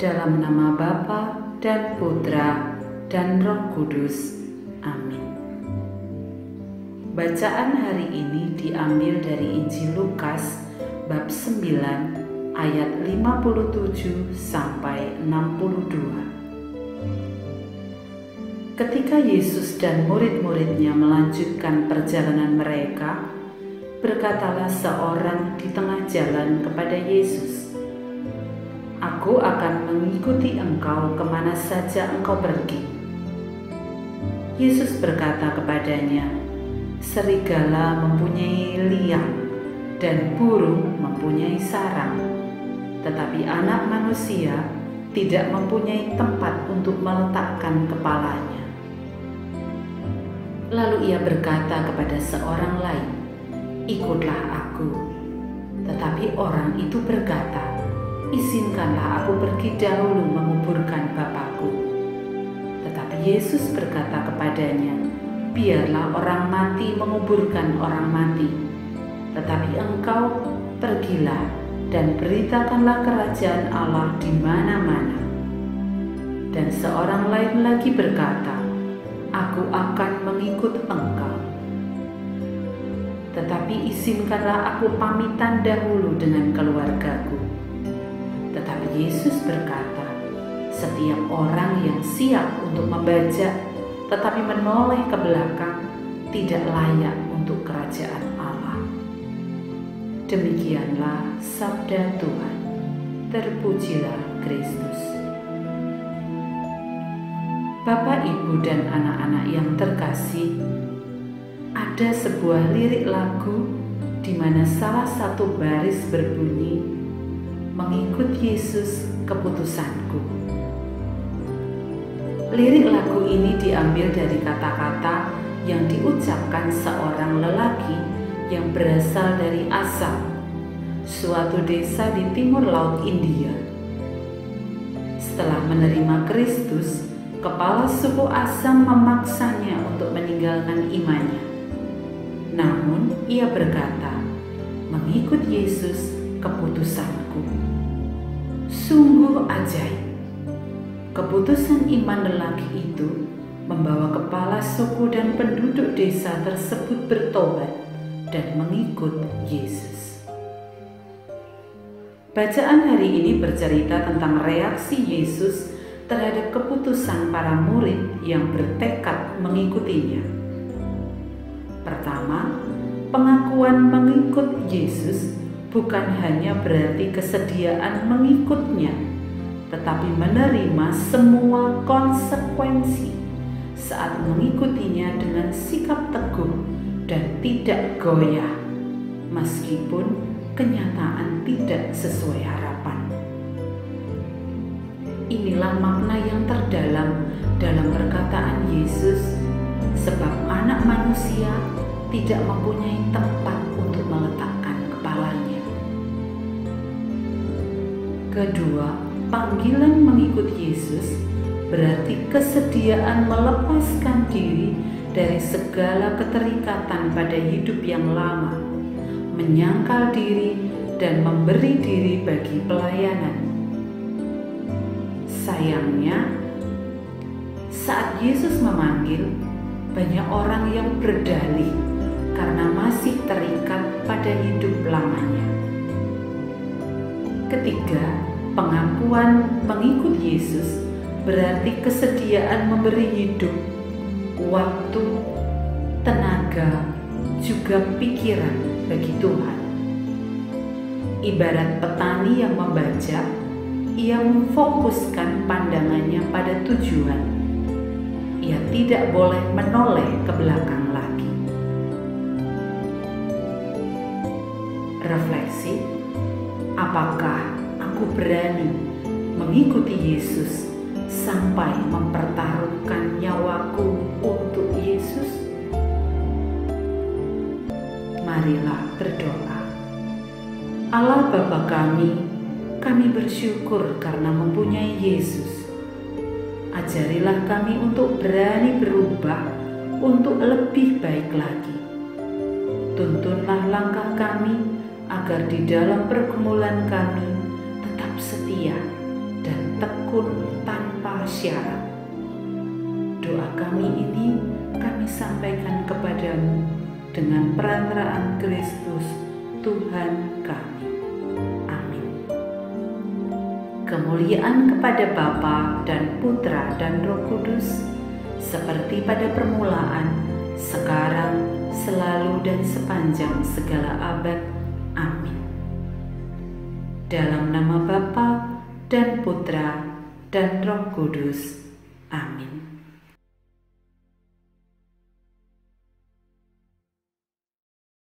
Dalam nama Bapa dan Putra dan Roh Kudus. Amin. Bacaan hari ini diambil dari Injil Lukas bab 9 ayat 57 sampai 62. Ketika Yesus dan murid-muridnya melanjutkan perjalanan mereka, berkatalah seorang di tengah jalan kepada Yesus, "Aku akan mengikuti engkau kemana saja engkau pergi." Yesus berkata kepadanya, "Serigala mempunyai liang dan burung mempunyai sarang, tetapi Anak Manusia tidak mempunyai tempat untuk meletakkan kepalanya." Lalu ia berkata kepada seorang lain, "Ikutlah aku." Tetapi orang itu berkata, "Izinkanlah aku pergi dahulu menguburkan Bapakku." Tetapi Yesus berkata kepadanya, "Biarlah orang mati menguburkan orang mati, tetapi engkau pergilah dan beritakanlah kerajaan Allah di mana-mana." Dan seorang lain lagi berkata, "Aku akan mengikut engkau, tetapi izinkanlah aku pamitan dahulu dengan keluargaku." Tetapi Yesus berkata, "Setiap orang yang siap untuk membajak tetapi menoleh ke belakang tidak layak untuk kerajaan Allah." Demikianlah sabda Tuhan. Terpujilah Kristus. Bapak, Ibu, dan anak-anak yang terkasih, ada sebuah lirik lagu di mana salah satu baris berbunyi, "Mengikut Yesus keputusanku." Lirik lagu ini diambil dari kata-kata yang diucapkan seorang lelaki yang berasal dari Assam, suatu desa di timur laut India. Setelah menerima Kristus, kepala suku Assam memaksanya untuk meninggalkan imannya. Namun ia berkata, "Mengikut Yesus keputusanku." Sungguh ajaib. Keputusan iman lelaki itu membawa kepala suku dan penduduk desa tersebut bertobat dan mengikut Yesus. Bacaan hari ini bercerita tentang reaksi Yesus terhadap keputusan para murid yang bertekad mengikutinya. Pertama, pengakuan mengikut Yesus bukan hanya berarti kesediaan mengikutnya, tetapi menerima semua konsekuensi saat mengikutinya dengan sikap teguh dan tidak goyah, meskipun kenyataan tidak sesuai harapan. Inilah makna yang terdalam dalam perkataan Yesus, "Sebab Anak Manusia tidak mempunyai tempat untuk meletakkan kepalanya." Kedua, panggilan mengikut Yesus berarti kesediaan melepaskan diri dari segala keterikatan pada hidup yang lama, menyangkal diri dan memberi diri bagi pelayanan. Sayangnya, saat Yesus memanggil, banyak orang yang berdalih karena masih terikat pada hidup lamanya. Ketiga, pengakuan mengikut Yesus berarti kesediaan memberi hidup, waktu, tenaga, juga pikiran bagi Tuhan. Ibarat petani yang membajak, ia memfokuskan pandangannya pada tujuan. Ia tidak boleh menoleh ke belakang lagi. Refleksi, apakah aku berani mengikuti Yesus sampai mempertaruhkan nyawaku untuk Yesus? Marilah berdoa. Allah Bapa kami bersyukur karena mempunyai Yesus. Ajarilah kami untuk berani berubah untuk lebih baik lagi. Tuntunlah langkah kami agar di dalam pergumulan kami tetap setia dan tepat tekun tanpa syarat. Doa kami ini kami sampaikan kepadamu dengan perantaraan Kristus Tuhan kami. Amin. Kemuliaan kepada Bapa dan Putra dan Roh Kudus, seperti pada permulaan, sekarang, selalu dan sepanjang segala abad. Amin. Dalam nama Bapa dan Putra dan Roh Kudus. Amin.